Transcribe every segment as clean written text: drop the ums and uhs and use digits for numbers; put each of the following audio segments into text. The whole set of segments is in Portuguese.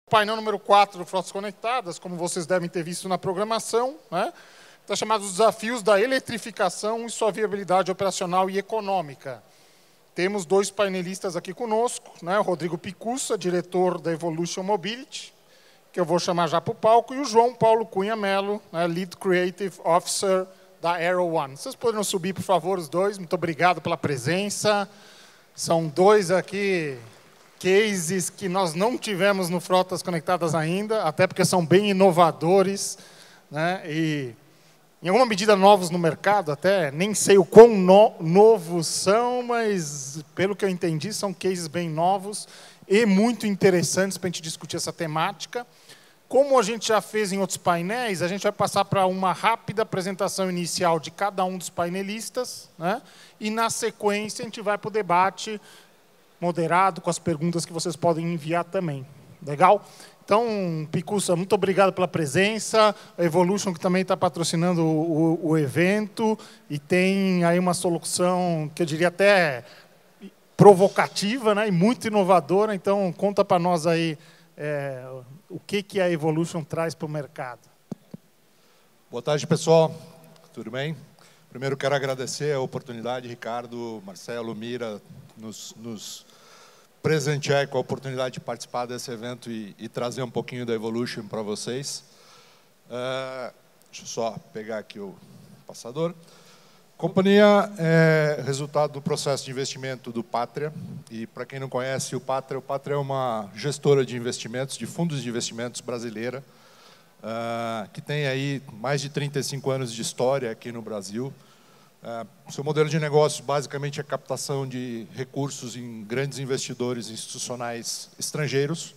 Painel número 4 do Frotas Conectadas, como vocês devem ter visto na programação, né? Está chamado Os Desafios da Eletrificação e Sua Viabilidade Operacional e Econômica. Temos dois painelistas aqui conosco, né? O Rodrigo Picussa, diretor da Evolution Mobility, que eu vou chamar já para o palco, e o João Paulo Cunha Mello, né? Lead Creative Officer da Aero One. Vocês poderiam subir, por favor, os dois? Muito obrigado pela presença. São dois aqui cases que nós não tivemos no Frotas Conectadas ainda, até porque são bem inovadores, né? E, em alguma medida, novos no mercado, até nem sei o quão novos são, mas, pelo que eu entendi, são cases bem novos e muito interessantes para a gente discutir essa temática. Como a gente já fez em outros painéis, a gente vai passar para uma rápida apresentação inicial de cada um dos painelistas, né? E, na sequência, a gente vai para o debate moderado, com as perguntas que vocês podem enviar também. Legal? Então, Picussa, muito obrigado pela presença. A Evolution, que também está patrocinando o evento, e tem aí uma solução que eu diria até provocativa, né, e muito inovadora. Então, conta para nós aí o que a Evolution traz para o mercado. Boa tarde, pessoal. Tudo bem? Primeiro, quero agradecer a oportunidade, Ricardo, Marcelo, Mira, nos presentear com a oportunidade de participar desse evento e trazer um pouquinho da Evolution para vocês. Deixa eu só pegar aqui o passador. Companhia é resultado do processo de investimento do Pátria. E, para quem não conhece o Pátria é uma gestora de investimentos, de fundos de investimentos brasileira, que tem aí mais de 35 anos de história aqui no Brasil. Seu modelo de negócio, basicamente, é captação de recursos em grandes investidores institucionais estrangeiros,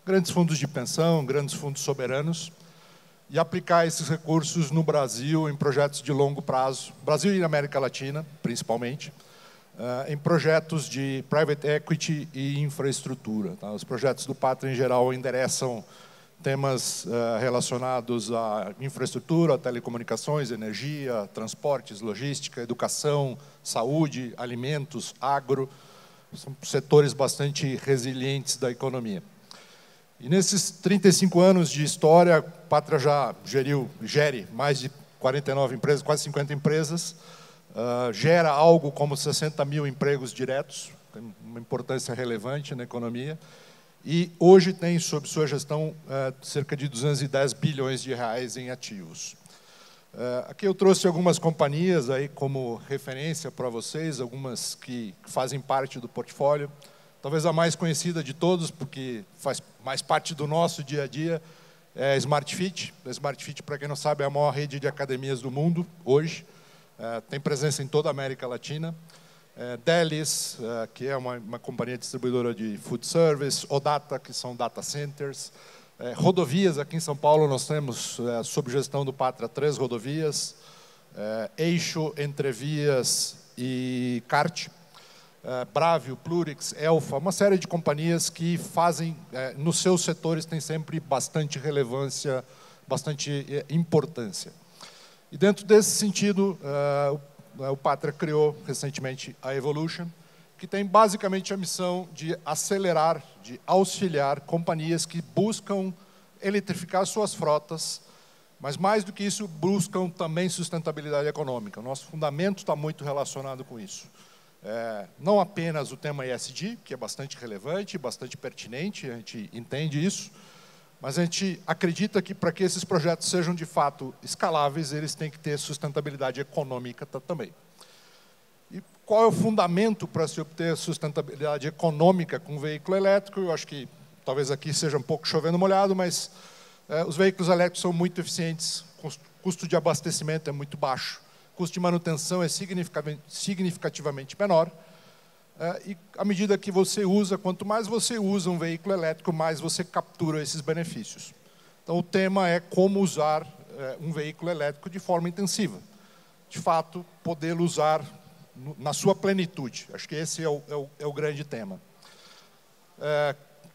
grandes fundos de pensão, grandes fundos soberanos, e aplicar esses recursos no Brasil em projetos de longo prazo, Brasil e na América Latina, principalmente, em projetos de private equity e infraestrutura. Tá? Os projetos do Pátria, em geral, endereçam temas relacionados à infraestrutura, telecomunicações, energia, transportes, logística, educação, saúde, alimentos, agro. São setores bastante resilientes da economia. E nesses 35 anos de história, a Pátria já gere mais de 49 empresas, quase 50 empresas, gera algo como 60 mil empregos diretos, tem uma importância relevante na economia. E hoje tem, sob sua gestão, cerca de 210 bilhões de reais em ativos. Aqui eu trouxe algumas companhias aí como referência para vocês, algumas que fazem parte do portfólio. Talvez a mais conhecida de todos, porque faz mais parte do nosso dia a dia, é a Smart Fit. A Smart Fit, para quem não sabe, é a maior rede de academias do mundo hoje. Tem presença em toda a América Latina. Delis, que é uma companhia distribuidora de food service, Odata, que são data centers, rodovias, aqui em São Paulo nós temos, sob gestão do Pátria, 3 rodovias, Eixo, Entrevias e CART, Bravio, Plurix, Elfa, uma série de companhias que fazem, nos seus setores, tem sempre bastante relevância, bastante importância. E dentro desse sentido, o Pátria criou recentemente a Evolution, que tem basicamente a missão de acelerar, de auxiliar companhias que buscam eletrificar suas frotas, mas mais do que isso, buscam também sustentabilidade econômica. O nosso fundamento está muito relacionado com isso. Não apenas o tema ESG, que é bastante relevante, bastante pertinente, a gente entende isso, mas a gente acredita que, para que esses projetos sejam, de fato, escaláveis, eles têm que ter sustentabilidade econômica também. E qual é o fundamento para se obter sustentabilidade econômica com um veículo elétrico? Eu acho que, talvez aqui seja um pouco chovendo molhado, mas os veículos elétricos são muito eficientes, o custo de abastecimento é muito baixo, o custo de manutenção é significativamente menor, e à medida que você usa, quanto mais você usa um veículo elétrico, mais você captura esses benefícios. Então, o tema é como usar um veículo elétrico de forma intensiva. De fato, poder usar na sua plenitude. Acho que esse é o grande tema.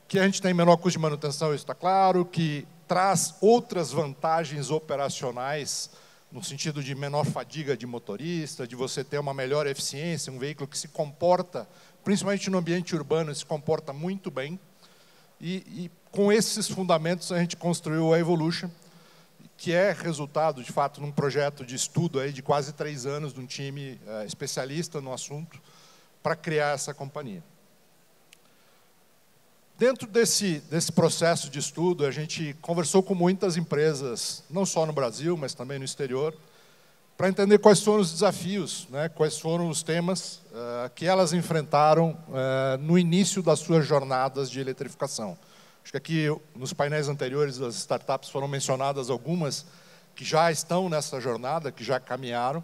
Que a gente tem menor custo de manutenção, isso está claro, que traz outras vantagens operacionais, no sentido de menor fadiga de motorista, de você ter uma melhor eficiência, um veículo que se comporta, principalmente no ambiente urbano, se comporta muito bem, E com esses fundamentos, a gente construiu a Evolution, que é resultado, de fato, num projeto de estudo aí de quase 3 anos, de um time especialista no assunto, para criar essa companhia. Dentro desse processo de estudo, a gente conversou com muitas empresas, não só no Brasil, mas também no exterior, para entender quais foram os desafios, né, quais foram os temas que elas enfrentaram no início das suas jornadas de eletrificação. Acho que aqui, nos painéis anteriores das startups, foram mencionadas algumas que já estão nessa jornada, que já caminharam,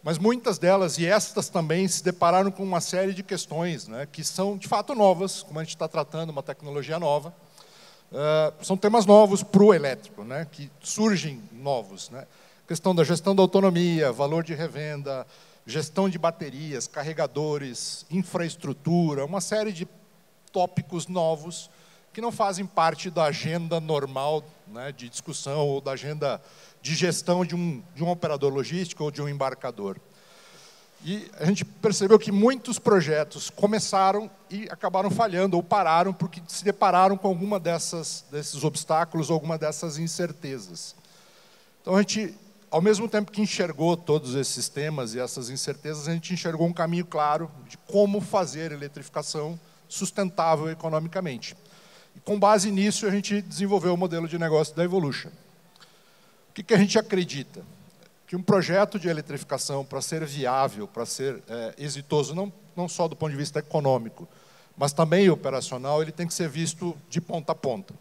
mas muitas delas, e estas também, se depararam com uma série de questões, né, que são, de fato, novas, como a gente está tratando uma tecnologia nova. São temas novos para o elétrico, né, que surgem novos, né? Questão da gestão da autonomia, valor de revenda, gestão de baterias, carregadores, infraestrutura, uma série de tópicos novos que não fazem parte da agenda normal, né, de discussão ou da agenda de gestão de um operador logístico ou de um embarcador. E a gente percebeu que muitos projetos começaram e acabaram falhando ou pararam porque se depararam com alguma desses obstáculos ou alguma dessas incertezas. Então, a gente, ao mesmo tempo que enxergou todos esses temas e essas incertezas, a gente enxergou um caminho claro de como fazer eletrificação sustentável economicamente. E, com base nisso, a gente desenvolveu o modelo de negócio da Evolution. O que a gente acredita? Que um projeto de eletrificação, para ser viável, para ser exitoso, não só do ponto de vista econômico, mas também operacional, ele tem que ser visto de ponta a ponta.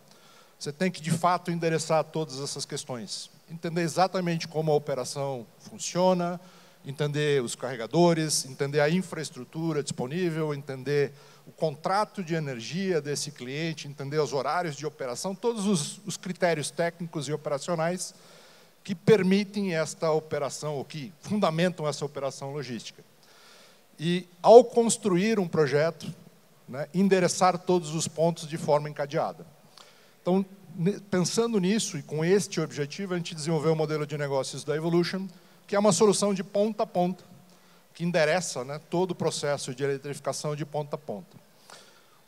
Você tem que, de fato, endereçar todas essas questões. Entender exatamente como a operação funciona, entender os carregadores, entender a infraestrutura disponível, entender o contrato de energia desse cliente, entender os horários de operação, todos os critérios técnicos e operacionais que permitem esta operação, ou que fundamentam essa operação logística. E, ao construir um projeto, né, endereçar todos os pontos de forma encadeada. Então, pensando nisso e com este objetivo, a gente desenvolveu o modelo de negócios da Evolution, que é uma solução de ponta a ponta, que endereça, né, todo o processo de eletrificação de ponta a ponta.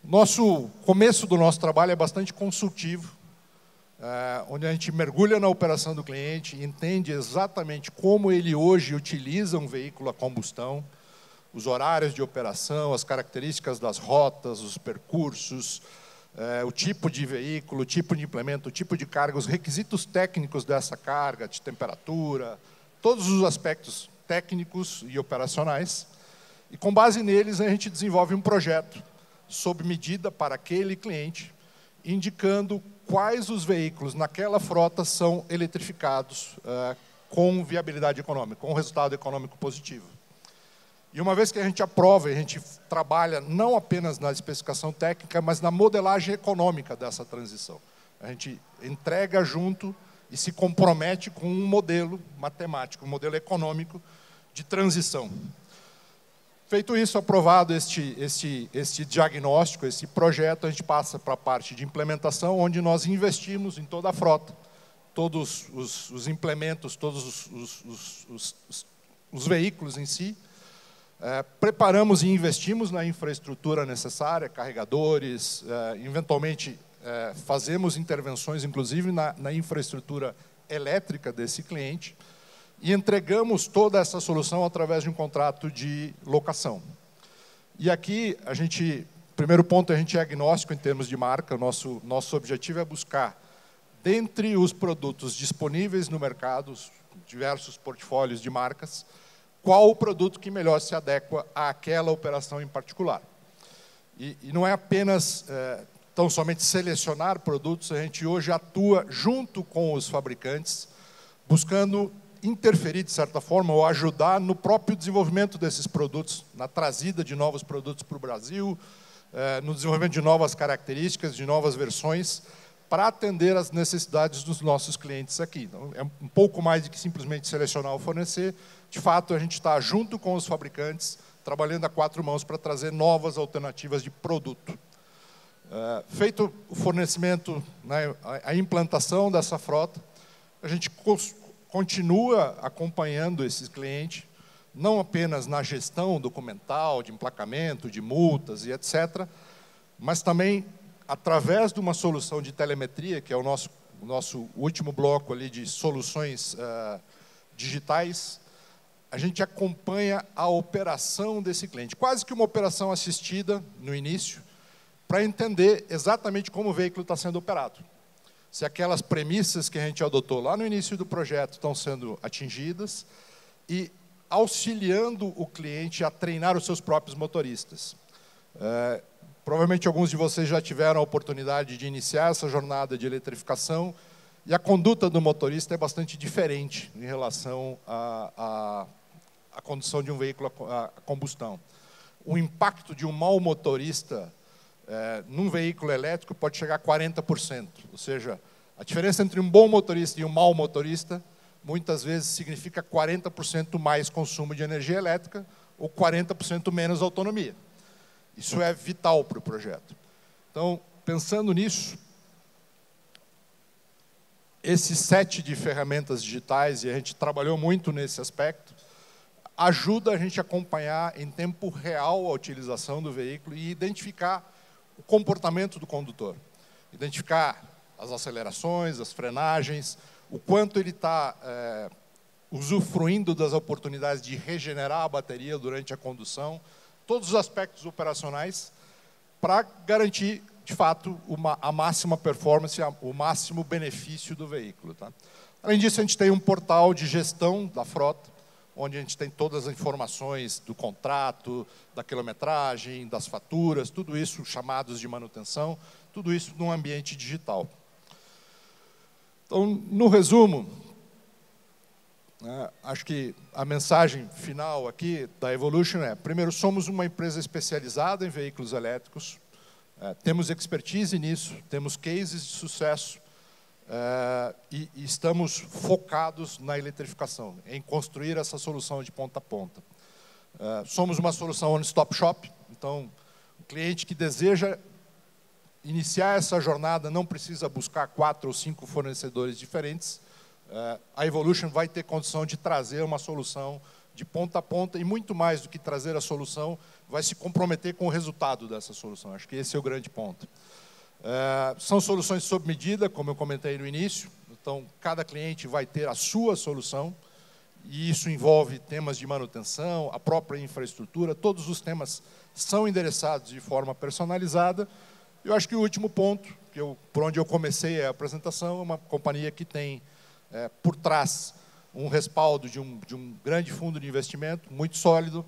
O começo do nosso trabalho é bastante consultivo, onde a gente mergulha na operação do cliente, entende exatamente como ele hoje utiliza um veículo a combustão, os horários de operação, as características das rotas, os percursos, o tipo de veículo, o tipo de implemento, o tipo de carga, os requisitos técnicos dessa carga, de temperatura, todos os aspectos técnicos e operacionais. E, com base neles, a gente desenvolve um projeto sob medida para aquele cliente, indicando quais os veículos naquela frota são eletrificados com viabilidade econômica, com resultado econômico positivo. E, uma vez que a gente aprova, a gente trabalha não apenas na especificação técnica, mas na modelagem econômica dessa transição. A gente entrega junto e se compromete com um modelo matemático, um modelo econômico de transição. Feito isso, aprovado este diagnóstico, esse projeto, a gente passa para a parte de implementação, onde nós investimos em toda a frota, todos os implementos, todos os veículos em si, preparamos e investimos na infraestrutura necessária, carregadores, eventualmente fazemos intervenções, inclusive, na infraestrutura elétrica desse cliente, e entregamos toda essa solução através de um contrato de locação. E aqui, primeiro ponto, a gente é agnóstico em termos de marca. O nosso objetivo é buscar, dentre os produtos disponíveis no mercado, diversos portfólios de marcas, qual o produto que melhor se adequa àquela operação em particular. E não é apenas tão somente selecionar produtos, a gente hoje atua junto com os fabricantes, buscando interferir, de certa forma, ou ajudar no próprio desenvolvimento desses produtos, na trazida de novos produtos para o Brasil, no desenvolvimento de novas características, de novas versões, para atender às necessidades dos nossos clientes aqui. Então, é um pouco mais do que simplesmente selecionar ou fornecer. De fato, a gente está junto com os fabricantes, trabalhando a 4 mãos para trazer novas alternativas de produto. Feito o fornecimento, né, a implantação dessa frota, a gente continua acompanhando esse cliente, não apenas na gestão documental, de emplacamento, de multas e etc., mas também através de uma solução de telemetria, que é o nosso último bloco ali de soluções digitais, a gente acompanha a operação desse cliente, quase que uma operação assistida no início, para entender exatamente como o veículo está sendo operado. Se aquelas premissas que a gente adotou lá no início do projeto estão sendo atingidas e auxiliando o cliente a treinar os seus próprios motoristas. Provavelmente alguns de vocês já tiveram a oportunidade de iniciar essa jornada de eletrificação e a conduta do motorista é bastante diferente em relação à condução de um veículo a combustão. O impacto de um mau motorista num veículo elétrico pode chegar a 40%. Ou seja, a diferença entre um bom motorista e um mau motorista muitas vezes significa 40% mais consumo de energia elétrica ou 40% menos autonomia. Isso é vital para o projeto. Então, pensando nisso, esse set de ferramentas digitais, e a gente trabalhou muito nesse aspecto, ajuda a gente a acompanhar em tempo real a utilização do veículo e identificar o comportamento do condutor. Identificar as acelerações, as frenagens, o quanto ele está usufruindo das oportunidades de regenerar a bateria durante a condução, todos os aspectos operacionais para garantir, de fato, a máxima performance, o máximo benefício do veículo. Tá? Além disso, a gente tem um portal de gestão da frota, onde a gente tem todas as informações do contrato, da quilometragem, das faturas, tudo isso, chamados de manutenção, tudo isso num ambiente digital. Então, no resumo, acho que a mensagem final aqui da Evolution é, primeiro, somos uma empresa especializada em veículos elétricos, temos expertise nisso, temos cases de sucesso e estamos focados na eletrificação, em construir essa solução de ponta a ponta. Somos uma solução one-stop shop, então o cliente que deseja iniciar essa jornada não precisa buscar 4 ou 5 fornecedores diferentes. A Evolution vai ter condição de trazer uma solução de ponta a ponta e muito mais do que trazer a solução, vai se comprometer com o resultado dessa solução. Acho que esse é o grande ponto. São soluções sob medida, como eu comentei no início. Então, cada cliente vai ter a sua solução e isso envolve temas de manutenção, a própria infraestrutura. Todos os temas são endereçados de forma personalizada. Eu acho que o último ponto, por onde eu comecei a apresentação, é uma companhia que tem por trás um respaldo de um grande fundo de investimento, muito sólido,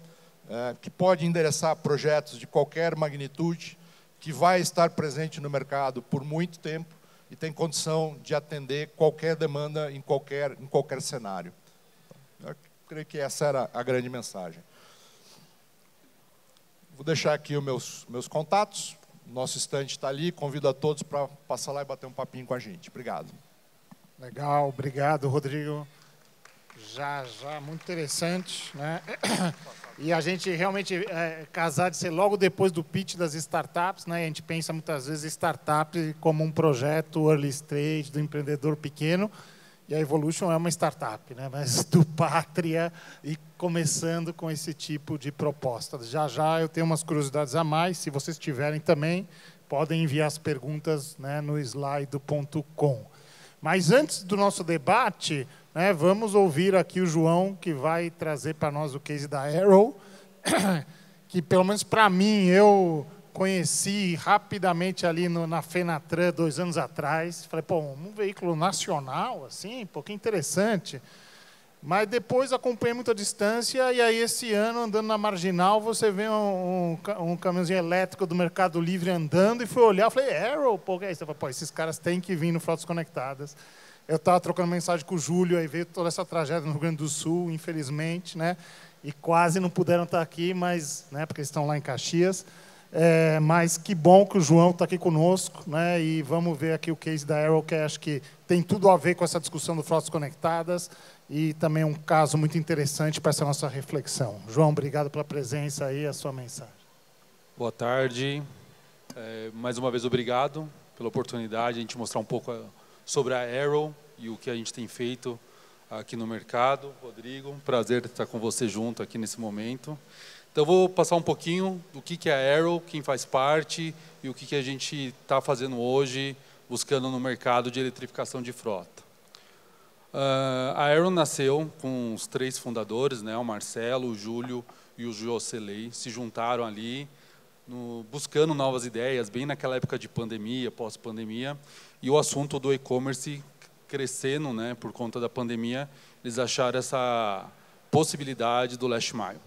que pode endereçar projetos de qualquer magnitude, que vai estar presente no mercado por muito tempo e tem condição de atender qualquer demanda em qualquer cenário. Eu creio que essa era a grande mensagem. Vou deixar aqui os meus contatos. Nosso estande está ali, convido a todos para passar lá e bater um papinho com a gente. Obrigado. Legal, obrigado, Rodrigo. Já, muito interessante, né? E a gente realmente casar de ser logo depois do pitch das startups, né? A gente pensa muitas vezes startup como um projeto early stage do empreendedor pequeno, e a Evolution é uma startup, né? Mas do pátria e começando com esse tipo de proposta. Já eu tenho umas curiosidades a mais, se vocês tiverem também, podem enviar as perguntas, né, no slido.com. Mas antes do nosso debate, né, vamos ouvir aqui o João, que vai trazer para nós o case da Arrow, que pelo menos para mim, eu conheci rapidamente ali na Fenatran 2 anos atrás. Falei, pô, um veículo nacional, assim, pô, que interessante. Mas depois acompanhei muito a distância, e aí esse ano, andando na Marginal, você vê um caminhãozinho elétrico do Mercado Livre andando, e fui olhar, falei, Arrow, pô, que é isso? Eu falei, pô, esses caras têm que vir no Frotas Conectadas. Eu estava trocando mensagem com o Júlio, aí veio toda essa tragédia no Rio Grande do Sul, infelizmente, né? E quase não puderam estar aqui, mas, né, porque eles estão lá em Caxias. Mas que bom que o João está aqui conosco, né? E vamos ver aqui o case da Arrow, que acho que tem tudo a ver com essa discussão do Frotas Conectadas e também um caso muito interessante para essa nossa reflexão. João, obrigado pela presença e a sua mensagem. Boa tarde. Mais uma vez, obrigado pela oportunidade de a gente mostrar um pouco sobre a Arrow e o que a gente tem feito aqui no mercado. Rodrigo, prazer estar com você junto aqui nesse momento. Então, vou passar um pouquinho do que é a Arrow, quem faz parte e o que a gente está fazendo hoje, buscando no mercado de eletrificação de frota. A Arrow nasceu com os 3 fundadores, né, o Marcelo, o Júlio e o Jocelyn, se juntaram ali, buscando novas ideias, bem naquela época de pandemia, pós-pandemia, e o assunto do e-commerce crescendo, né, por conta da pandemia, eles acharam essa possibilidade do last mile.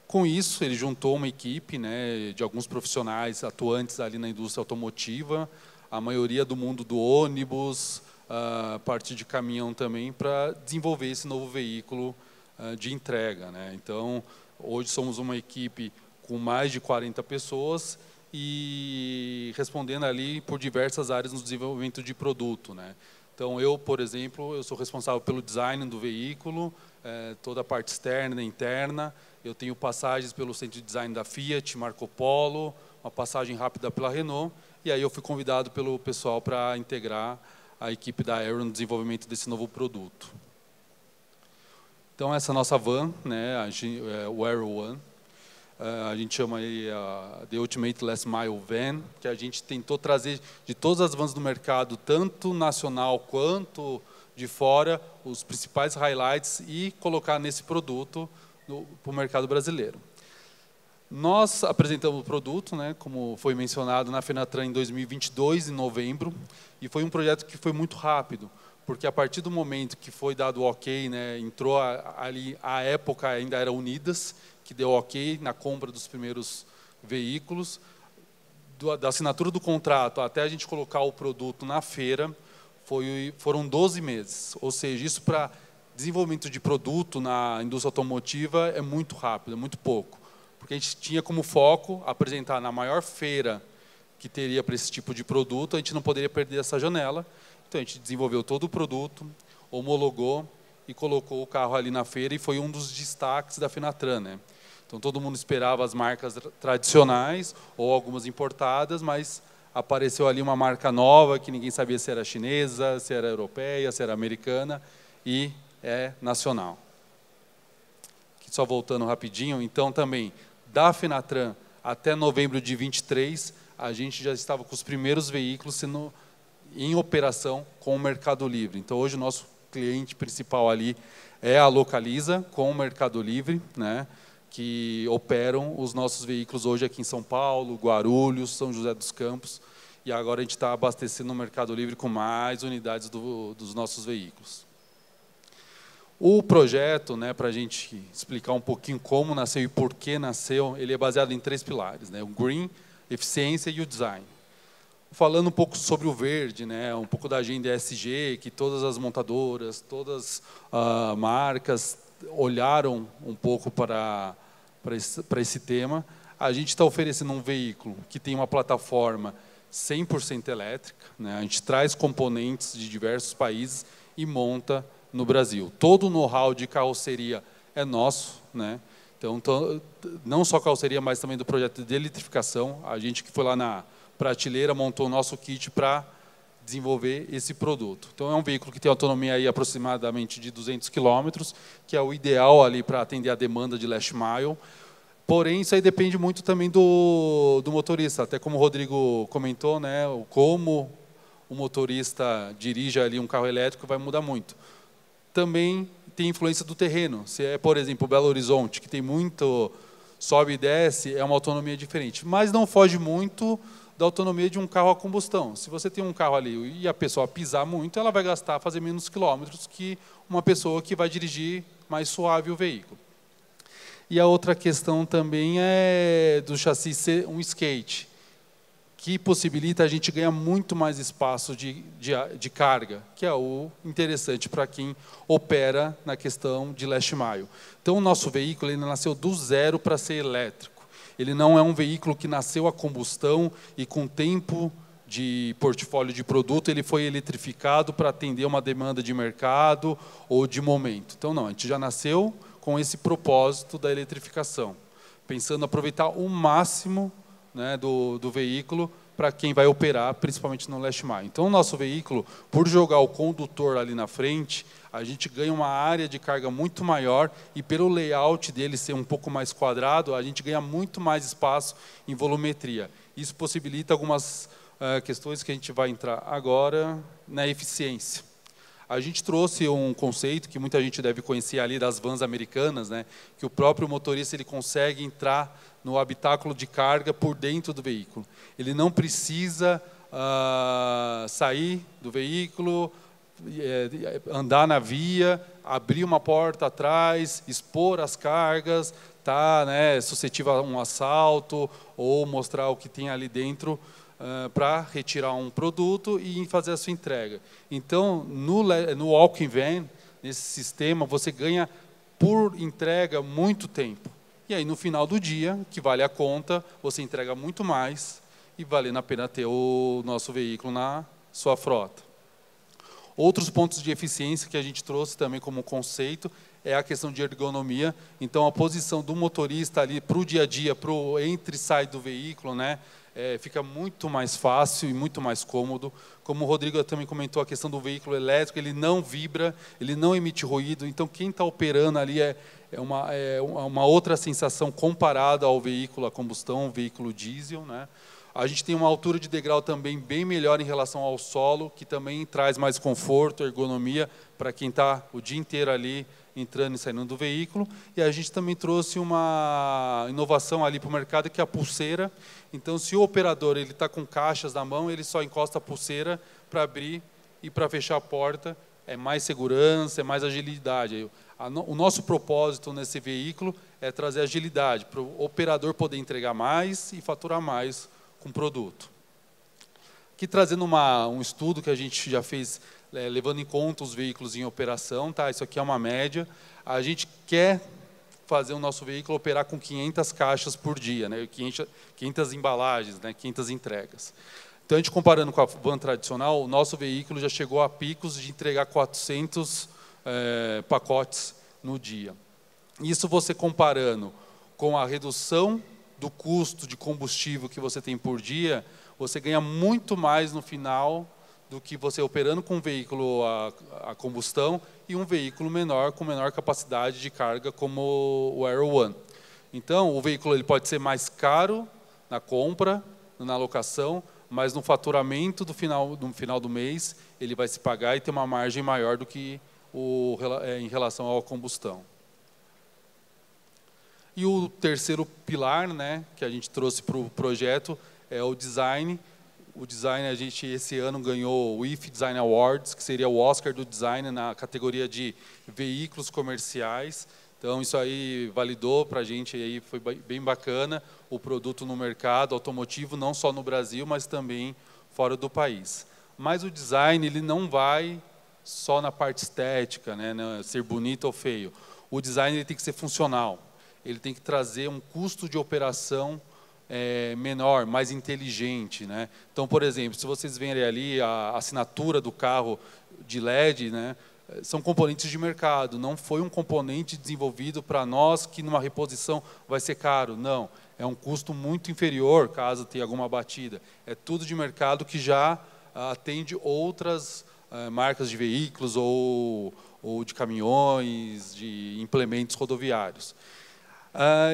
Com isso, ele juntou uma equipe, né, de alguns profissionais atuantes ali na indústria automotiva, a maioria do mundo do ônibus, a parte de caminhão também, para desenvolver esse novo veículo de entrega, né. Então, hoje somos uma equipe com mais de 40 pessoas e respondendo ali por diversas áreas no desenvolvimento de produto, né. Então, eu, por exemplo, eu sou responsável pelo design do veículo, toda a parte externa e interna. Eu tenho passagens pelo centro de design da Fiat, Marco Polo, uma passagem rápida pela Renault, e aí eu fui convidado pelo pessoal para integrar a equipe da Arrow no desenvolvimento desse novo produto. Então, essa nossa van, né, o Arrow One, a gente chama aí The Ultimate Last Mile Van, que a gente tentou trazer de todas as vans do mercado, tanto nacional quanto de fora, os principais highlights e colocar nesse produto para o mercado brasileiro. Nós apresentamos o produto, né, como foi mencionado, na Fenatran em 2022, em novembro, e foi um projeto que foi muito rápido, porque a partir do momento que foi dado o ok, né, entrou ali, a época ainda era Unidas, que deu ok na compra dos primeiros veículos, da assinatura do contrato até a gente colocar o produto na feira, foram 12 meses, ou seja, isso para desenvolvimento de produto na indústria automotiva é muito rápido, é muito pouco, porque a gente tinha como foco apresentar na maior feira que teria para esse tipo de produto, a gente não poderia perder essa janela, então a gente desenvolveu todo o produto, homologou e colocou o carro ali na feira e foi um dos destaques da Fenatran, né? Então todo mundo esperava as marcas tradicionais ou algumas importadas, mas apareceu ali uma marca nova que ninguém sabia se era chinesa, se era europeia, se era americana e é nacional. Aqui só voltando rapidinho, então também da Fenatran até novembro de 23, a gente já estava com os primeiros veículos sendo em operação com o Mercado Livre. Então hoje o nosso cliente principal ali é a Localiza com o Mercado Livre, né, que operam os nossos veículos hoje aqui em São Paulo, Guarulhos, São José dos Campos, e agora a gente está abastecendo o Mercado Livre com mais unidades dos nossos veículos. O projeto, né, para a gente explicar um pouquinho como nasceu e por que nasceu, ele é baseado em 3 pilares, né, o Green, eficiência e o design. Falando um pouco sobre o verde, né, um pouco da agenda ESG, que todas as montadoras, todas as marcas olharam um pouco para esse tema. A gente está oferecendo um veículo que tem uma plataforma 100% elétrica, né, a gente traz componentes de diversos países e monta no Brasil. Todo o know-how de carroceria é nosso, né? Então, não só carroceria, mas também do projeto de eletrificação. A gente que foi lá na prateleira montou o nosso kit para desenvolver esse produto. Então, é um veículo que tem autonomia aí aproximadamente de 200 km, que é o ideal ali para atender a demanda de last mile. Porém, isso aí depende muito também do motorista. Até como o Rodrigo comentou, né, como o motorista dirige ali um carro elétrico vai mudar muito. Também tem influência do terreno. Se é, por exemplo, Belo Horizonte, que tem muito sobe e desce, é uma autonomia diferente. Mas não foge muito da autonomia de um carro a combustão. Se você tem um carro ali e a pessoa pisar muito, ela vai fazer menos quilômetros que uma pessoa que vai dirigir mais suave o veículo. E a outra questão também é do chassi ser um skate, que possibilita a gente ganhar muito mais espaço de carga, que é o interessante para quem opera na questão de last mile. Então, o nosso veículo ele nasceu do zero para ser elétrico. Ele não é um veículo que nasceu a combustão e com tempo de portfólio de produto, ele foi eletrificado para atender uma demanda de mercado ou de momento. Então, não, a gente já nasceu com esse propósito da eletrificação, pensando em aproveitar o máximo, né, do veículo para quem vai operar, principalmente no last mile. Então, o nosso veículo, por jogar o condutor ali na frente, a gente ganha uma área de carga muito maior e pelo layout dele ser um pouco mais quadrado, a gente ganha muito mais espaço em volumetria. Isso possibilita algumas questões que a gente vai entrar agora na eficiência. A gente trouxe um conceito que muita gente deve conhecer ali das vans americanas, né, que o próprio motorista ele consegue entrar no habitáculo de carga por dentro do veículo. Ele não precisa sair do veículo, andar na via, abrir uma porta atrás, expor as cargas, tá, né, suscetível a um assalto ou mostrar o que tem ali dentro para retirar um produto e fazer a sua entrega. Então, no walk-in van, nesse sistema, você ganha por entrega muito tempo. E aí, no final do dia, que vale a conta, você entrega muito mais e valendo a pena ter o nosso veículo na sua frota. Outros pontos de eficiência que a gente trouxe também como conceito é a questão de ergonomia. Então, a posição do motorista ali para o dia a dia, para o entra e sai do veículo, né, fica muito mais fácil e muito mais cômodo. Como o Rodrigo também comentou, a questão do veículo elétrico, ele não vibra, ele não emite ruído. Então, quem está operando ali é uma outra sensação comparada ao veículo a combustão, o veículo diesel, né? A gente tem uma altura de degrau também bem melhor em relação ao solo, que também traz mais conforto, ergonomia, para quem está o dia inteiro ali entrando e saindo do veículo. E a gente também trouxe uma inovação ali para o mercado, que é a pulseira. Então, se o operador está com caixas na mão, ele só encosta a pulseira para abrir e para fechar a porta. É mais segurança, é mais agilidade. O nosso propósito nesse veículo é trazer agilidade, para o operador poder entregar mais e faturar mais com o produto. Aqui trazendo um estudo que a gente já fez, levando em conta os veículos em operação, tá? Isso aqui é uma média. A gente quer fazer o nosso veículo operar com 500 caixas por dia, né? 500 embalagens, né? 500 entregas. Então, a gente comparando com a van tradicional, o nosso veículo já chegou a picos de entregar 400 pacotes no dia. Isso você comparando com a redução do custo de combustível que você tem por dia, você ganha muito mais no final do que você operando com um veículo a combustão e um veículo menor, com menor capacidade de carga, como o Aero One. Então, o veículo ele pode ser mais caro na compra, na alocação, mas no faturamento no final do mês, ele vai se pagar e ter uma margem maior do que em relação à combustão. E o terceiro pilar, né, que a gente trouxe para o projeto é o design. O design, a gente esse ano ganhou o IF Design Awards, que seria o Oscar do design na categoria de veículos comerciais. Então, isso aí validou para a gente, aí foi bem bacana, o produto no mercado automotivo, não só no Brasil, mas também fora do país. Mas o design, ele não vai só na parte estética, né, ser bonito ou feio. O design ele tem que ser funcional. Ele tem que trazer um custo de operação menor, mais inteligente, né? Então, por exemplo, se vocês verem ali a assinatura do carro de LED, né, são componentes de mercado, não foi um componente desenvolvido para nós que numa reposição vai ser caro, não. É um custo muito inferior caso tenha alguma batida. É tudo de mercado que já atende outras marcas de veículos ou de caminhões, de implementos rodoviários.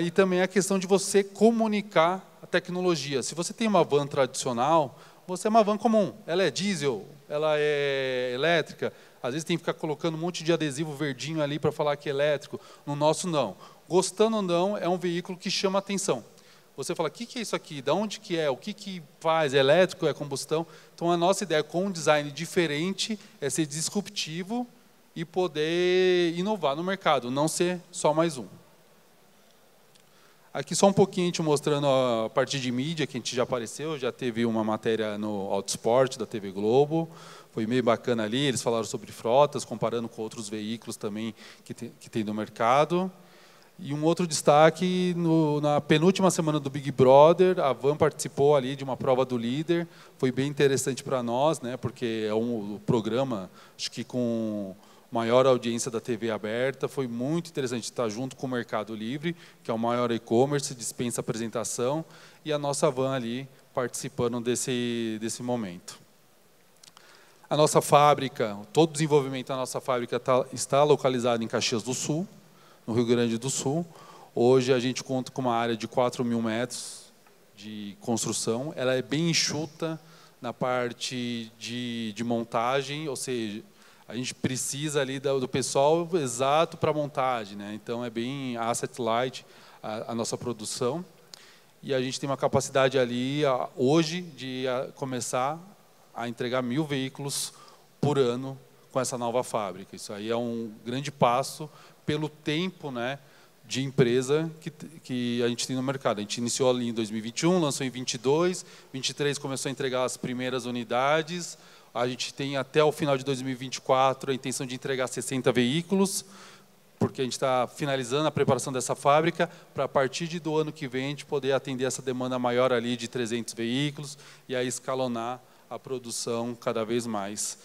E também a questão de você comunicar a tecnologia. Se você tem uma van tradicional, você é uma van comum. Ela é diesel, ela é elétrica. Às vezes tem que ficar colocando um monte de adesivo verdinho ali para falar que é elétrico. No nosso, não. Gostando ou não, é um veículo que chama atenção. Você fala, o que é isso aqui? De onde que é? O que faz? É elétrico? É combustão? Então, a nossa ideia com um design diferente é ser disruptivo e poder inovar no mercado, não ser só mais um. Aqui só um pouquinho a gente mostrando a parte de mídia, que a gente já apareceu, já teve uma matéria no Autosport da TV Globo, foi meio bacana ali, eles falaram sobre frotas, comparando com outros veículos também que tem no mercado. E um outro destaque, na penúltima semana do Big Brother, a van participou ali de uma prova do líder, foi bem interessante para nós, né, porque é um programa, acho que com maior audiência da TV aberta. Foi muito interessante estar junto com o Mercado Livre, que é o maior e-commerce, dispensa apresentação, e a nossa van ali participando desse momento. A nossa fábrica, todo o desenvolvimento da nossa fábrica está localizado em Caxias do Sul, no Rio Grande do Sul. Hoje a gente conta com uma área de 4.000 metros de construção. Ela é bem enxuta na parte de montagem, ou seja, a gente precisa ali do pessoal exato para a montagem, né? Então é bem asset light a nossa produção. E a gente tem uma capacidade ali, hoje, de começar a entregar 1.000 veículos por ano com essa nova fábrica. Isso aí é um grande passo pelo tempo, né, de empresa que a gente tem no mercado. A gente iniciou ali em 2021, lançou em 22, 23 começou a entregar as primeiras unidades. A gente tem até o final de 2024 a intenção de entregar 60 veículos, porque a gente está finalizando a preparação dessa fábrica, para a partir do ano que vem a gente poder atender essa demanda maior ali de 300 veículos e aí escalonar a produção cada vez mais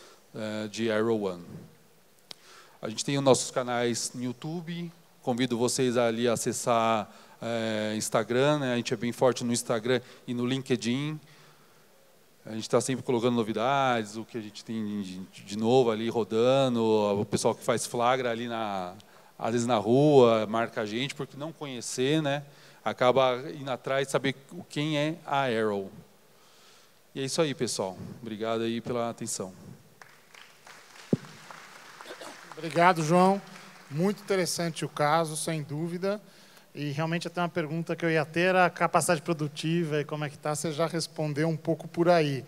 de Aero One. A gente tem os nossos canais no YouTube, convido vocês ali a acessar Instagram, né? A gente é bem forte no Instagram e no LinkedIn. A gente está sempre colocando novidades, o que a gente tem de novo ali rodando, o pessoal que faz flagra ali às vezes na rua, marca a gente, porque não conhecer, né, acaba indo atrás de saber quem é a Aero. E é isso aí, pessoal. Obrigado aí pela atenção. Obrigado, João. Muito interessante o caso, sem dúvida. E realmente até uma pergunta que eu ia ter, a capacidade produtiva e como é que está, você já respondeu um pouco por aí.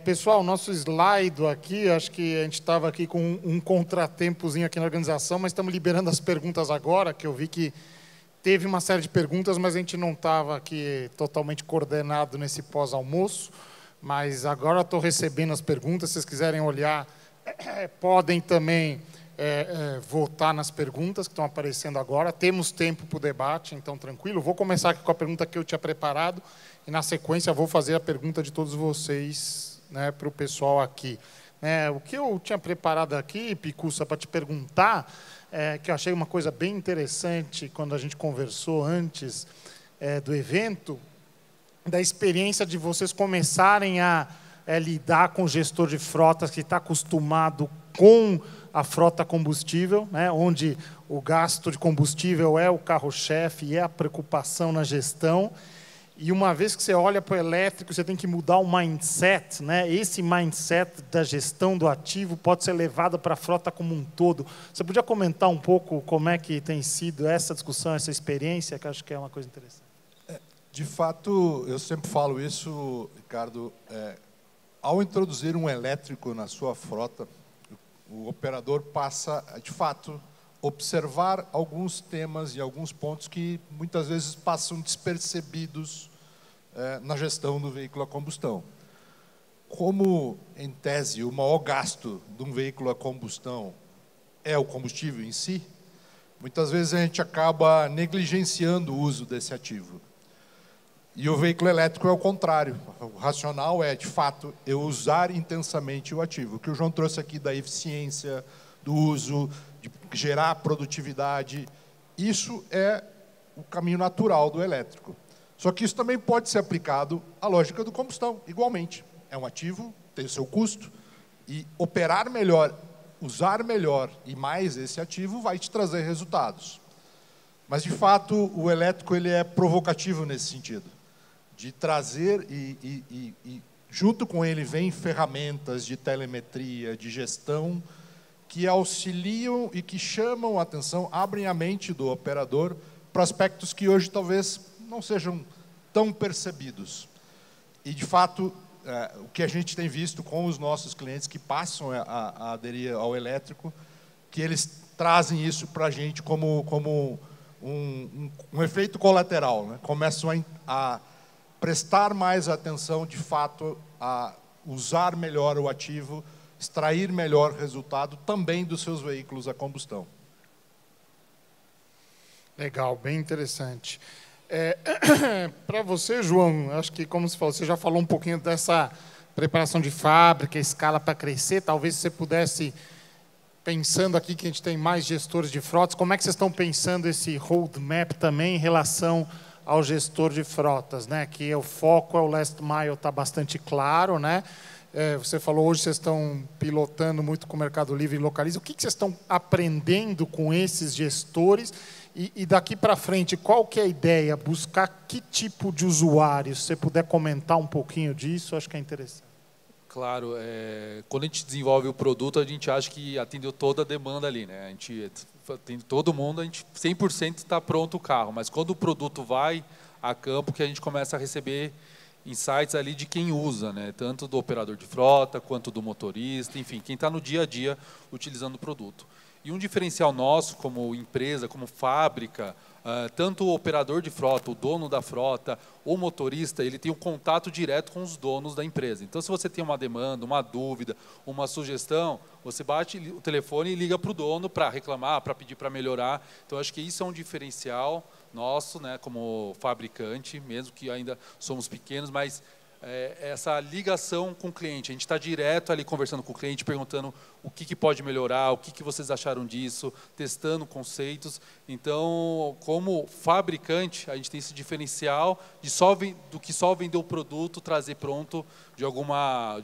Pessoal, nosso slide aqui, acho que a gente estava aqui com um contratempozinho aqui na organização, mas estamos liberando as perguntas agora, que eu vi que teve uma série de perguntas, mas a gente não estava aqui totalmente coordenado nesse pós-almoço. Mas agora estou recebendo as perguntas, se vocês quiserem olhar, podem também votar nas perguntas que estão aparecendo agora. Temos tempo para o debate, então tranquilo. Vou começar aqui com a pergunta que eu tinha preparado e, na sequência, vou fazer a pergunta de todos vocês, né, para o pessoal aqui. O que eu tinha preparado aqui, Picussa, para te perguntar, que eu achei uma coisa bem interessante quando a gente conversou antes do evento, da experiência de vocês começarem a lidar com o gestor de frotas que está acostumado com a frota combustível, né, onde o gasto de combustível é o carro-chefe e é a preocupação na gestão. E uma vez que você olha para o elétrico, você tem que mudar o mindset, né? Esse mindset da gestão do ativo pode ser levado para a frota como um todo. Você podia comentar um pouco como é que tem sido essa discussão, essa experiência, que eu acho que é uma coisa interessante. De fato, eu sempre falo isso, Ricardo, ao introduzir um elétrico na sua frota, o operador passa, de fato, observar alguns temas e alguns pontos que muitas vezes passam despercebidos na gestão do veículo a combustão. Como, em tese, o maior gasto de um veículo a combustão é o combustível em si, muitas vezes a gente acaba negligenciando o uso desse ativo. E o veículo elétrico é o contrário. O racional é, de fato, eu usar intensamente o ativo. O que o João trouxe aqui da eficiência, do uso, de gerar produtividade, isso é o caminho natural do elétrico. Só que isso também pode ser aplicado à lógica do combustão, igualmente. É um ativo, tem o seu custo, e operar melhor, usar melhor e mais esse ativo vai te trazer resultados. Mas, de fato, o elétrico ele é provocativo nesse sentido, de trazer e junto com ele vem ferramentas de telemetria, de gestão, que auxiliam e que chamam a atenção, abrem a mente do operador para aspectos que hoje talvez não sejam tão percebidos. E, de fato, o que a gente tem visto com os nossos clientes que passam a aderir ao elétrico, que eles trazem isso para a gente como um efeito colateral, né? Começam a prestar mais atenção, de fato, a usar melhor o ativo, extrair melhor resultado também dos seus veículos a combustão. Legal, bem interessante. Para você, João, acho que, como você falou, você já falou um pouquinho dessa preparação de fábrica, escala para crescer, talvez você pudesse pensando aqui que a gente tem mais gestores de frotas, como é que vocês estão pensando esse roadmap também em relação ao gestor de frotas, né? Que o foco é o last mile, está bastante claro, né? Você falou hoje vocês estão pilotando muito com o Mercado Livre e Localiza. O que vocês estão aprendendo com esses gestores? E daqui para frente, qual que é a ideia? Buscar que tipo de usuário? Se você puder comentar um pouquinho disso, acho que é interessante. Claro, quando a gente desenvolve o produto, a gente acha que atendeu toda a demanda ali, né? A gente atende todo mundo, a gente 100% está pronto o carro, mas quando o produto vai a campo, que a gente começa a receber insights ali de quem usa, né? Tanto do operador de frota, quanto do motorista, enfim, quem está no dia a dia utilizando o produto. E um diferencial nosso, como empresa, como fábrica, tanto o operador de frota, o dono da frota, o motorista, ele tem um contato direto com os donos da empresa. Então, se você tem uma demanda, uma dúvida, uma sugestão, você bate o telefone e liga para o dono para reclamar, para pedir para melhorar. Então, acho que isso é um diferencial nosso, né, como fabricante, mesmo que ainda somos pequenos, mas essa ligação com o cliente. A gente está direto ali conversando com o cliente, perguntando o que pode melhorar, o que vocês acharam disso, testando conceitos. Então, como fabricante, a gente tem esse diferencial do que só vender o produto, trazer pronto de alguma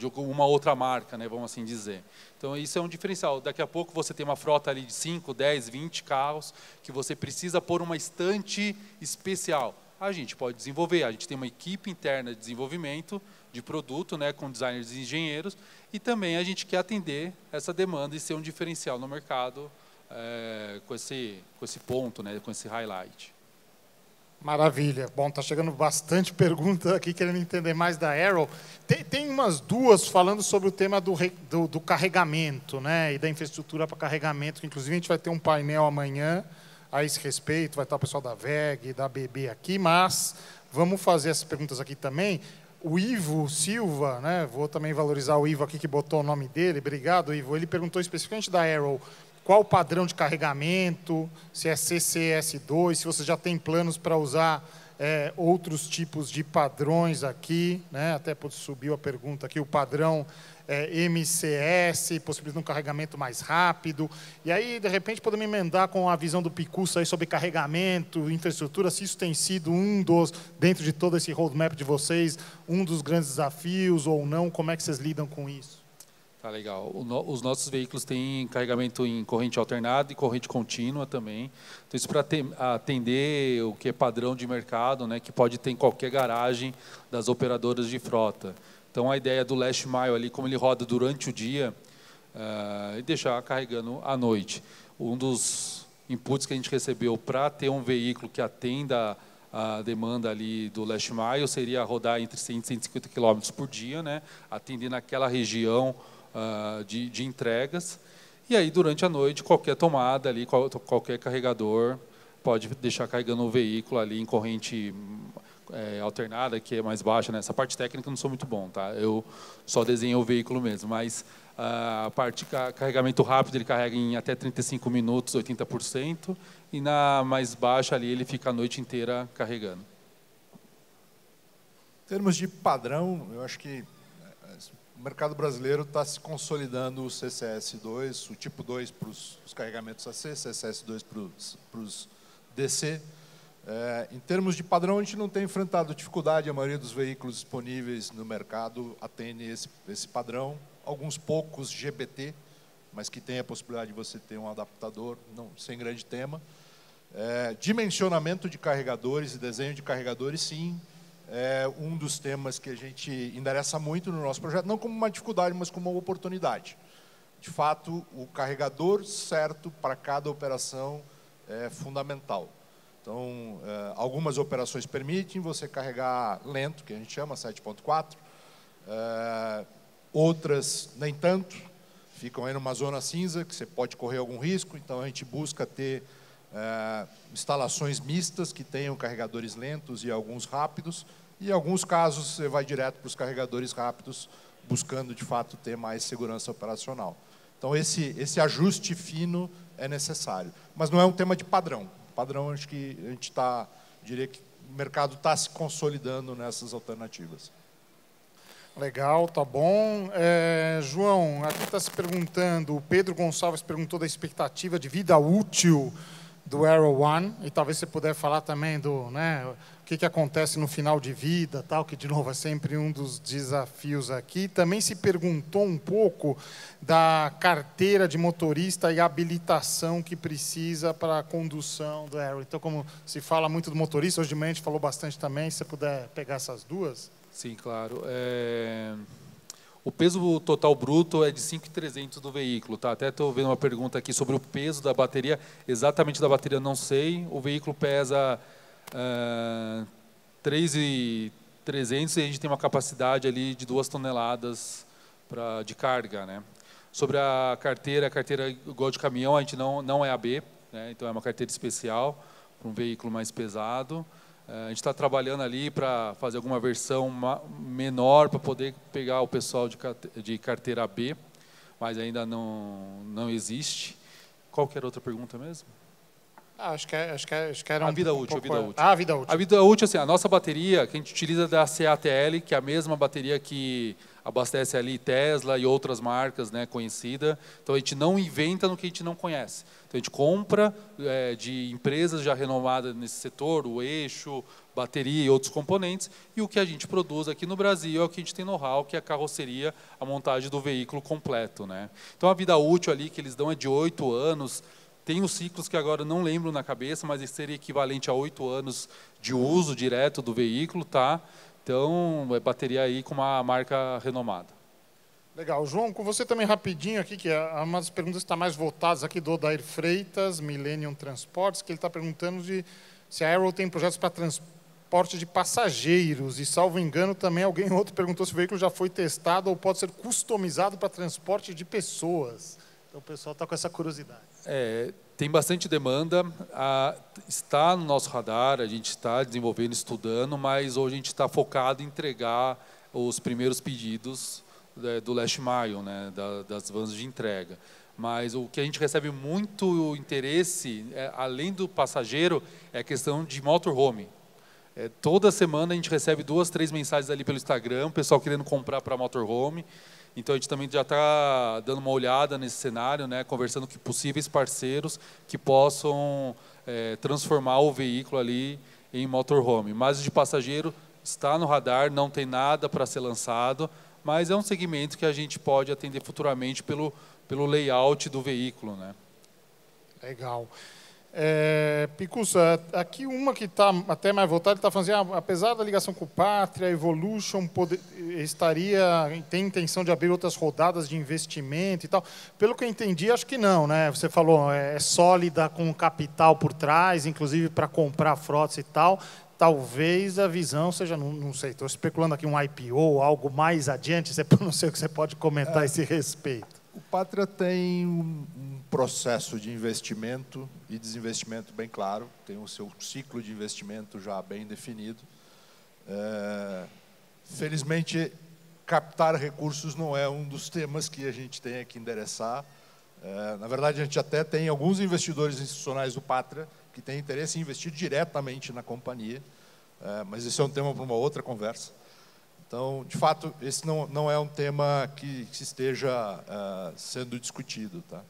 outra marca, né, vamos assim dizer. Então, isso é um diferencial. Daqui a pouco você tem uma frota ali de 5, 10, 20 carros que você precisa pôr uma estante especial. A gente pode desenvolver, a gente tem uma equipe interna de desenvolvimento de produto, né, com designers e engenheiros, e também a gente quer atender essa demanda e ser um diferencial no mercado com esse ponto, né, com esse highlight. Maravilha. Bom, está chegando bastante pergunta aqui, querendo entender mais da Arrow. Tem umas duas falando sobre o tema do carregamento, né, e da infraestrutura para carregamento, que inclusive a gente vai ter um painel amanhã a esse respeito, vai estar o pessoal da VEG, da BB aqui, mas vamos fazer essas perguntas aqui também. O Ivo Silva, né, vou também valorizar o Ivo aqui que botou o nome dele, obrigado, Ivo. Ele perguntou especificamente da Arrow, qual o padrão de carregamento, se é CCS2, se você já tem planos para usar outros tipos de padrões aqui, né, até subiu a pergunta aqui, o padrão MCS, possibilitando um carregamento mais rápido. E aí, de repente, podemos emendar com a visão do Picuccio aí sobre carregamento, infraestrutura, se isso tem sido dentro de todo esse roadmap de vocês, um dos grandes desafios ou não, como é que vocês lidam com isso? Tá legal. Os nossos veículos têm carregamento em corrente alternada e corrente contínua também. Então, isso para atender o que é padrão de mercado, né, que pode ter em qualquer garagem das operadoras de frota. Então, a ideia do last mile ali, como ele roda durante o dia, e deixar carregando à noite. Um dos inputs que a gente recebeu para ter um veículo que atenda a demanda ali do last mile seria rodar entre 100 e 150 km por dia, né, atendendo naquela região de entregas. E aí, durante a noite, qualquer tomada ali, qualquer carregador pode deixar carregando o veículo ali em corrente alternada, que é mais baixa, né? Essa parte técnica eu não sou muito bom, tá? Eu só desenho o veículo mesmo, mas a parte carregamento rápido ele carrega em até 35 minutos, 80%, e na mais baixa ali ele fica a noite inteira carregando. Em termos de padrão, eu acho que o mercado brasileiro está se consolidando o CCS2, o tipo 2 para os carregamentos AC, CCS2 para os DC. Em termos de padrão, a gente não tem enfrentado dificuldade, a maioria dos veículos disponíveis no mercado atende esse padrão. Alguns poucos GBT, mas que tem a possibilidade de você ter um adaptador, sem grande tema. Dimensionamento de carregadores e desenho de carregadores, sim, é um dos temas que a gente endereça muito no nosso projeto, não como uma dificuldade, mas como uma oportunidade. De fato, o carregador certo para cada operação é fundamental. Então, algumas operações permitem você carregar lento, que a gente chama 7.4, outras nem tanto, ficam aí numa zona cinza, que você pode correr algum risco, então a gente busca ter instalações mistas que tenham carregadores lentos e alguns rápidos, e em alguns casos você vai direto para os carregadores rápidos, buscando de fato ter mais segurança operacional. Então esse ajuste fino é necessário, mas não é um tema de padrão. Padrão, acho que a gente diria que o mercado está se consolidando nessas alternativas. Legal, tá bom. João, aqui está se perguntando, o Pedro Gonçalves perguntou da expectativa de vida útil do Aero One, e talvez você puder falar também do, né, o que acontece no final de vida, tal, que de novo é sempre um dos desafios aqui. Também se perguntou um pouco da carteira de motorista e habilitação que precisa para a condução do Aero. Então, como se fala muito do motorista, hoje de manhã a gente falou bastante também, se você puder pegar essas duas. Sim, claro. O peso total bruto é de 5.300 do veículo, tá? Até estou vendo uma pergunta aqui sobre o peso da bateria. Exatamente da bateria não sei. O veículo pesa 3.300 e a gente tem uma capacidade ali de 2 toneladas de carga, né? Sobre a carteira igual de caminhão, a gente não é AB, né? Então é uma carteira especial para um veículo mais pesado. A gente está trabalhando ali para fazer alguma versão menor para poder pegar o pessoal de carteira B, mas ainda não existe. Qual que era a outra pergunta mesmo? Acho que era a vida útil. A vida útil. A vida útil, assim, a nossa bateria que a gente utiliza da CATL, que é a mesma bateria que abastece ali Tesla e outras marcas, né, conhecidas. Então a gente não inventa no que a gente não conhece. Então a gente compra de empresas já renomadas nesse setor, o eixo, bateria e outros componentes, e o que a gente produz aqui no Brasil é o que a gente tem know-how, que é a carroceria, a montagem do veículo completo, né? Então a vida útil ali que eles dão é de 8 anos. Tem os ciclos que agora não lembro na cabeça, mas seria equivalente a 8 anos de uso direto do veículo, tá? Então, é bateria aí com uma marca renomada. Legal. João, com você também rapidinho aqui, que é uma das perguntas que está mais votadas aqui do Odair Freitas, Millennium Transportes, que ele está perguntando se a Aero tem projetos para transporte de passageiros. E, salvo engano, também outro perguntou se o veículo já foi testado ou pode ser customizado para transporte de pessoas. Então, o pessoal está com essa curiosidade. Tem bastante demanda, está no nosso radar, a gente está desenvolvendo, estudando, mas hoje a gente está focado em entregar os primeiros pedidos do last mile, né, das vans de entrega. Mas o que a gente recebe muito interesse, além do passageiro, é a questão de motorhome. Toda semana a gente recebe 2, 3 mensagens ali pelo Instagram, o pessoal querendo comprar para motorhome. Então a gente também já está dando uma olhada nesse cenário, né, conversando com possíveis parceiros que possam transformar o veículo ali em motorhome. Mas de passageiro está no radar, não tem nada para ser lançado, mas é um segmento que a gente pode atender futuramente pelo layout do veículo, né? Legal. Picussa, aqui uma que está até mais voltada, ele está falando assim, apesar da ligação com o Pátria, a Evolution tem intenção de abrir outras rodadas de investimento e tal. Pelo que eu entendi, acho que não, né? Você falou, é sólida com capital por trás, inclusive para comprar frotas e tal. Talvez a visão seja, não sei, estou especulando aqui um IPO, algo mais adiante, não sei o que você pode comentar a esse respeito. O Pátria tem um processo de investimento e desinvestimento bem claro, tem o seu ciclo de investimento já bem definido. Felizmente, captar recursos não é um dos temas que a gente tem que endereçar. Na verdade, a gente até tem alguns investidores institucionais do Pátria que têm interesse em investir diretamente na companhia, mas esse é um tema para uma outra conversa. Então, de fato, esse não é um tema que esteja sendo discutido, tá?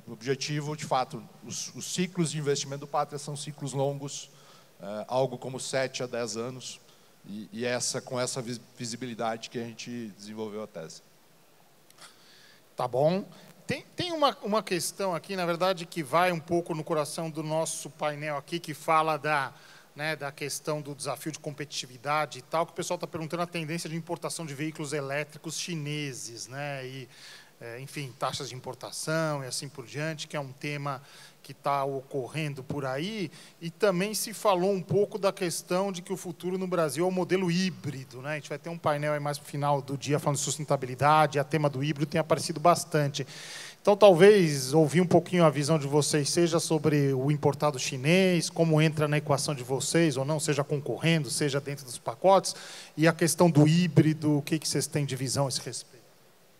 O objetivo, de fato, os ciclos de investimento do Pátria são ciclos longos, algo como 7 a 10 anos, e com essa visibilidade que a gente desenvolveu a tese. Tá bom. Tem uma questão aqui, na verdade, que vai um pouco no coração do nosso painel aqui, que fala da questão do desafio de competitividade e tal, que o pessoal está perguntando a tendência de importação de veículos elétricos chineses, né? E, enfim, taxas de importação e assim por diante, que é um tema que está ocorrendo por aí. E também se falou um pouco da questão de que o futuro no Brasil é o modelo híbrido, né? A gente vai ter um painel aí mais no final do dia falando de sustentabilidade, a tema do híbrido tem aparecido bastante. Então, talvez ouvir um pouquinho a visão de vocês, seja sobre o importado chinês, como entra na equação de vocês, ou não, seja concorrendo, seja dentro dos pacotes, e a questão do híbrido, o que vocês têm de visão a esse respeito?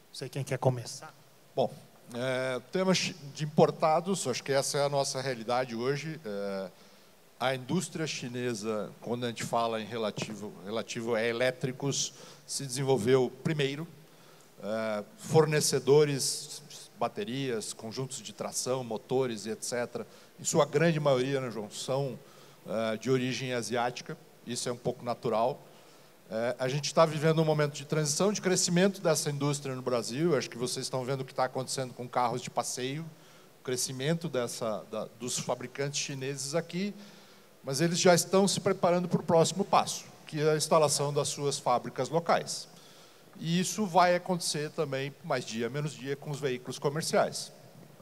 Não sei quem quer começar. Bom, temas de importados, acho que essa é a nossa realidade hoje. a indústria chinesa, quando a gente fala em relativo a elétricos, se desenvolveu primeiro. Fornecedores, baterias, conjuntos de tração, motores e etc., em sua grande maioria, né, João, são de origem asiática. Isso é um pouco natural. A gente está vivendo um momento de transição, de crescimento dessa indústria no Brasil. Acho que vocês estão vendo o que está acontecendo com carros de passeio, o crescimento dos fabricantes chineses aqui, mas eles já estão se preparando para o próximo passo, que é a instalação das suas fábricas locais. E isso vai acontecer também, mais dia, menos dia, com os veículos comerciais.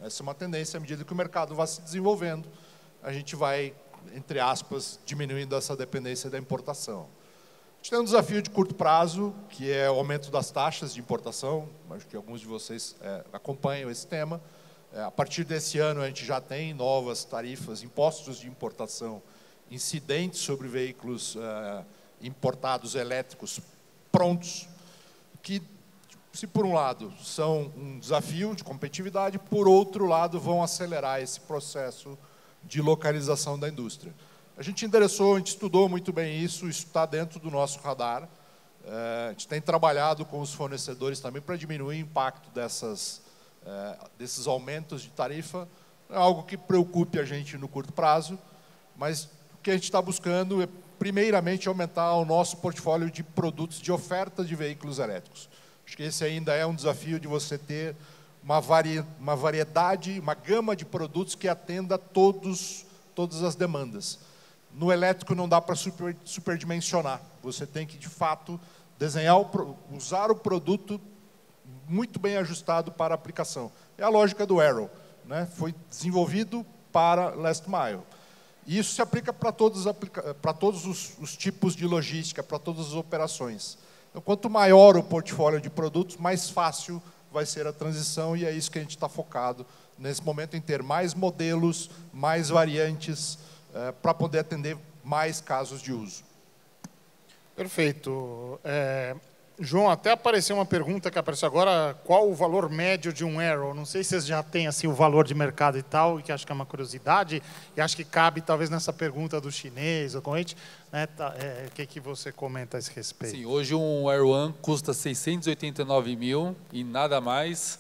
Essa é uma tendência, à medida que o mercado vai se desenvolvendo, a gente vai, entre aspas, diminuindo essa dependência da importação. A gente tem um desafio de curto prazo, que é o aumento das taxas de importação. Acho que alguns de vocês acompanham esse tema. A partir desse ano, a gente já tem novas tarifas, impostos de importação incidentes sobre veículos importados elétricos prontos, que, se por um lado são um desafio de competitividade, por outro lado vão acelerar esse processo de localização da indústria. A gente endereçou, a gente estudou muito bem isso está dentro do nosso radar. A gente tem trabalhado com os fornecedores também para diminuir o impacto desses aumentos de tarifa. É algo que preocupe a gente no curto prazo, mas o que a gente está buscando é, primeiramente, aumentar o nosso portfólio de produtos, de oferta de veículos elétricos. Acho que esse ainda é um desafio de você ter uma variedade, uma gama de produtos que atenda todas as demandas. No elétrico não dá para superdimensionar. Você tem que, de fato, usar o produto muito bem ajustado para a aplicação. É a lógica do Arrow, né? Foi desenvolvido para Last Mile. E isso se aplica para todos os tipos de logística, para todas as operações. Então, quanto maior o portfólio de produtos, mais fácil vai ser a transição, e é isso que a gente está focado nesse momento, em ter mais modelos, mais variantes, para poder atender mais casos de uso. Perfeito. João, até apareceu uma pergunta que apareceu agora, qual o valor médio de um Arrow? Não sei se vocês já têm assim, o valor de mercado e tal, que acho que é uma curiosidade, e acho que cabe talvez nessa pergunta do chinês, ou corrente, né? O que você comenta a esse respeito? Sim, hoje um Air One custa 689 mil e nada mais,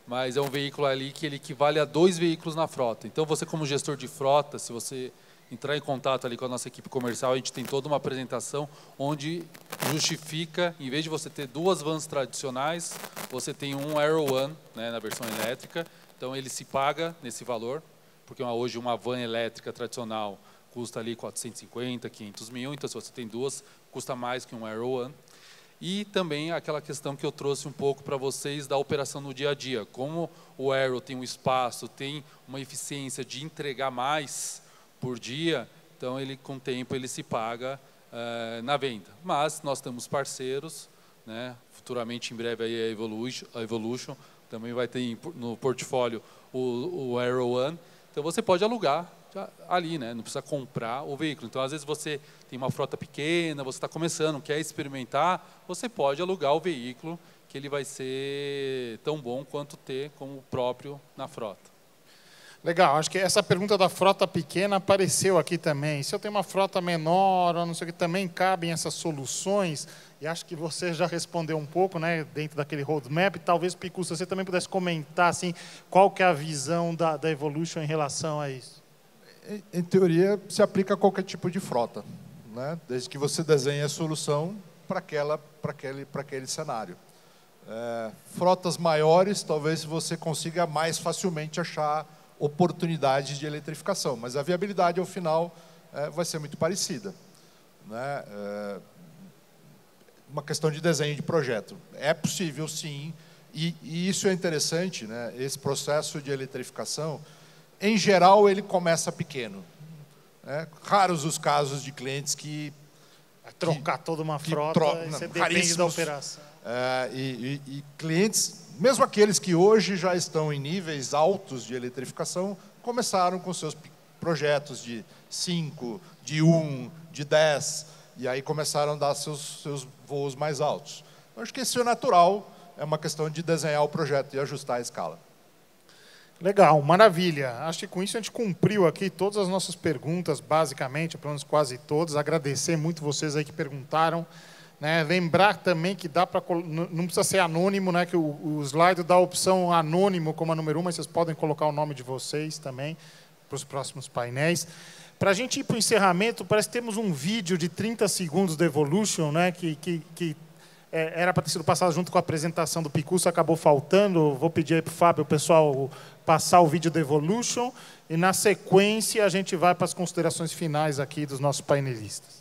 mas é um veículo ali que ele equivale a 2 veículos na frota. Então você, como gestor de frota, se você entrar em contato ali com a nossa equipe comercial, a gente tem toda uma apresentação onde justifica, em vez de você ter 2 vans tradicionais, você tem um Aero One, né, na versão elétrica. Então ele se paga nesse valor, porque hoje uma van elétrica tradicional custa ali 450, 500 mil, então se você tem 2, custa mais que um Aero One. E também aquela questão que eu trouxe um pouco para vocês da operação no dia a dia. Como o Aero tem um espaço, tem uma eficiência de entregar mais por dia, então ele com o tempo ele se paga na venda. Mas nós temos parceiros, né? Futuramente, em breve, aí a Evolution também vai ter no portfólio o Aero One. Então você pode alugar ali, né? Não precisa comprar o veículo. Então às vezes você tem uma frota pequena, você está começando, quer experimentar, você pode alugar o veículo, que ele vai ser tão bom quanto ter como o próprio na frota. Legal, acho que essa pergunta da frota pequena apareceu aqui também. Se eu tenho uma frota menor, ou não sei o que, também cabem essas soluções? E acho que você já respondeu um pouco, né, dentro daquele roadmap. Talvez, Picu, se você também pudesse comentar assim, qual que é a visão da Evolution em relação a isso. Em teoria, se aplica a qualquer tipo de frota, né? Desde que você desenhe a solução para aquele cenário. Frotas maiores, talvez você consiga mais facilmente achar oportunidades de eletrificação, mas a viabilidade, ao final, vai ser muito parecida, né? Uma questão de desenho de projeto. É possível, sim, e isso é interessante, né? Esse processo de eletrificação, em geral, ele começa pequeno. Raros os casos de clientes que trocar toda uma frota, você depende da operação. E clientes, mesmo aqueles que hoje já estão em níveis altos de eletrificação, começaram com seus projetos de 5, de 1, de 10, e aí começaram a dar seus voos mais altos. Eu acho que isso é natural, é uma questão de desenhar o projeto e ajustar a escala. Legal, maravilha. Acho que com isso a gente cumpriu aqui todas as nossas perguntas, basicamente, pelo menos quase todas. Agradecer muito vocês aí que perguntaram. Né? Lembrar também que dá para... Não precisa ser anônimo, né? Que o slide dá a opção anônimo como a número 1, mas vocês podem colocar o nome de vocês também para os próximos painéis. Para a gente ir para o encerramento, parece que temos um vídeo de 30 segundos da Evolution, né? que era para ter sido passado junto com a apresentação do Picuccio, acabou faltando. Vou pedir aí para o Fábio, o pessoal, passar o vídeo da Evolution. E, na sequência, a gente vai para as considerações finais aqui dos nossos painelistas.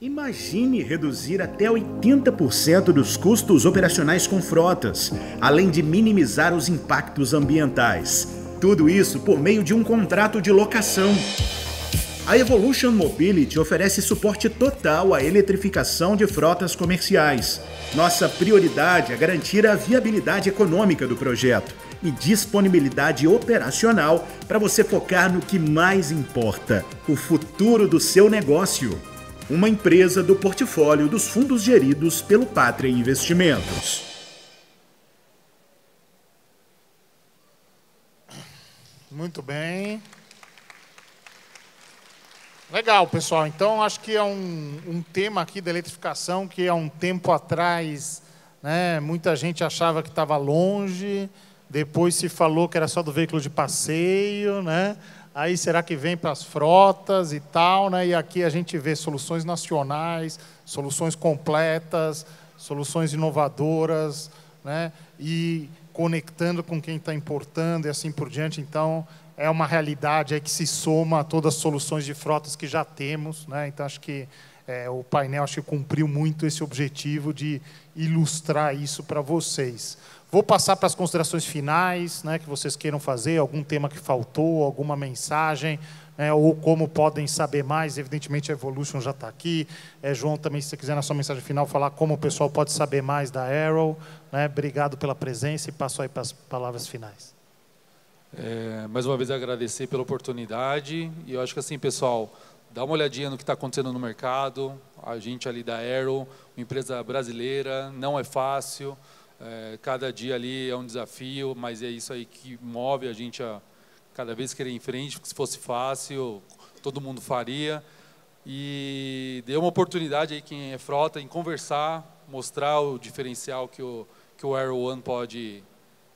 Imagine reduzir até 80% dos custos operacionais com frotas, além de minimizar os impactos ambientais. Tudo isso por meio de um contrato de locação. A Evolution Mobility oferece suporte total à eletrificação de frotas comerciais. Nossa prioridade é garantir a viabilidade econômica do projeto e disponibilidade operacional para você focar no que mais importa, o futuro do seu negócio. Uma empresa do portfólio dos fundos geridos pelo Pátria Investimentos. Muito bem. Legal, pessoal. Então, acho que é um tema aqui da eletrificação que há um tempo atrás, né, muita gente achava que estava longe, depois se falou que era só do veículo de passeio, né? Aí será que vem para as frotas e tal, né? E aqui a gente vê soluções nacionais, soluções completas, soluções inovadoras, né? E conectando com quem está importando e assim por diante. Então, é uma realidade aí que se soma a todas as soluções de frotas que já temos, né? Então, acho que o painel acho que cumpriu muito esse objetivo de ilustrar isso para vocês. Vou passar para as considerações finais, né, que vocês queiram fazer, algum tema que faltou, alguma mensagem, né, ou como podem saber mais. Evidentemente, a Evolution já está aqui. João, também, se você quiser, na sua mensagem final, falar como o pessoal pode saber mais da Arrow. Né? Obrigado pela presença e passo aí para as palavras finais. Mais uma vez, agradecer pela oportunidade. E eu acho que, assim, pessoal, dá uma olhadinha no que está acontecendo no mercado. A gente ali da Arrow, uma empresa brasileira, não é fácil. Cada dia ali é um desafio, mas é isso aí que move a gente a cada vez querer ir em frente, porque se fosse fácil, todo mundo faria. E deu uma oportunidade aí quem é frota em conversar, mostrar o diferencial que o Arrow One pode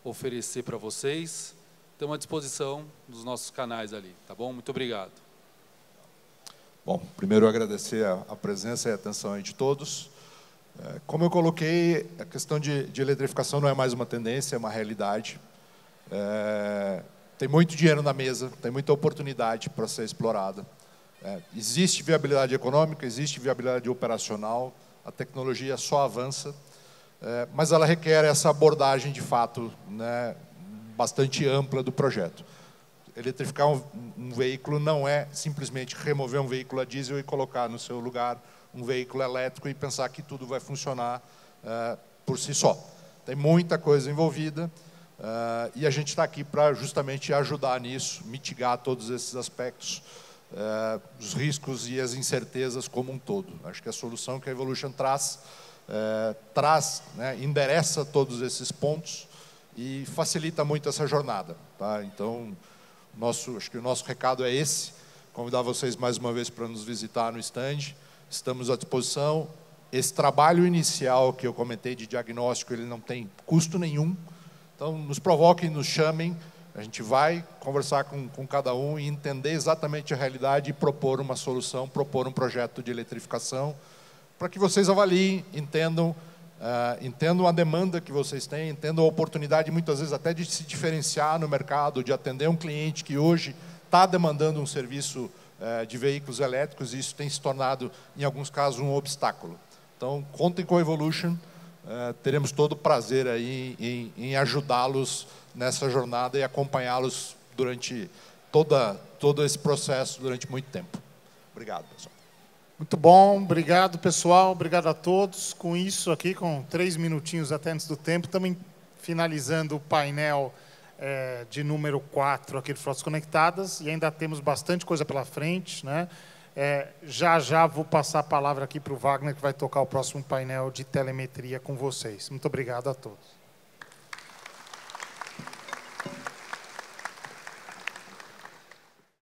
oferecer para vocês. Estamos à disposição dos nossos canais ali, tá bom? Muito obrigado. Bom, primeiro agradecer a presença e a atenção aí de todos. Como eu coloquei, a questão de eletrificação não é mais uma tendência, é uma realidade. Tem muito dinheiro na mesa, tem muita oportunidade para ser explorada. Existe viabilidade econômica, existe viabilidade operacional, a tecnologia só avança, mas ela requer essa abordagem, de fato, né, bastante ampla do projeto. Eletrificar um veículo não é simplesmente remover um veículo a diesel e colocar no seu lugar um veículo elétrico e pensar que tudo vai funcionar por si só. Tem muita coisa envolvida e a gente está aqui para justamente ajudar nisso, mitigar todos esses aspectos, os riscos e as incertezas como um todo. Acho que a solução que a Evolution traz, né, endereça todos esses pontos e facilita muito essa jornada. Tá? Então, acho que o nosso recado é esse, convidar vocês mais uma vez para nos visitar no stand. Estamos à disposição. Esse trabalho inicial que eu comentei de diagnóstico, ele não tem custo nenhum. Então, nos provoquem, nos chamem. A gente vai conversar com cada um e entender exatamente a realidade e propor uma solução, propor um projeto de eletrificação, para que vocês avaliem, entendam a demanda que vocês têm, entendam a oportunidade, muitas vezes, até de se diferenciar no mercado, de atender um cliente que hoje está demandando um serviço de veículos elétricos, e isso tem se tornado, em alguns casos, um obstáculo. Então, contem com a Evolution, teremos todo o prazer aí em ajudá-los nessa jornada e acompanhá-los durante todo esse processo durante muito tempo. Obrigado, pessoal. Muito bom, obrigado, pessoal, obrigado a todos. Com isso aqui, com 3 minutinhos até antes do tempo, estamos finalizando o painel de número 4 aqui de Frotas Conectadas, e ainda temos bastante coisa pela frente, né? Já vou passar a palavra aqui para o Wagner, que vai tocar o próximo painel de telemetria com vocês. Muito obrigado a todos.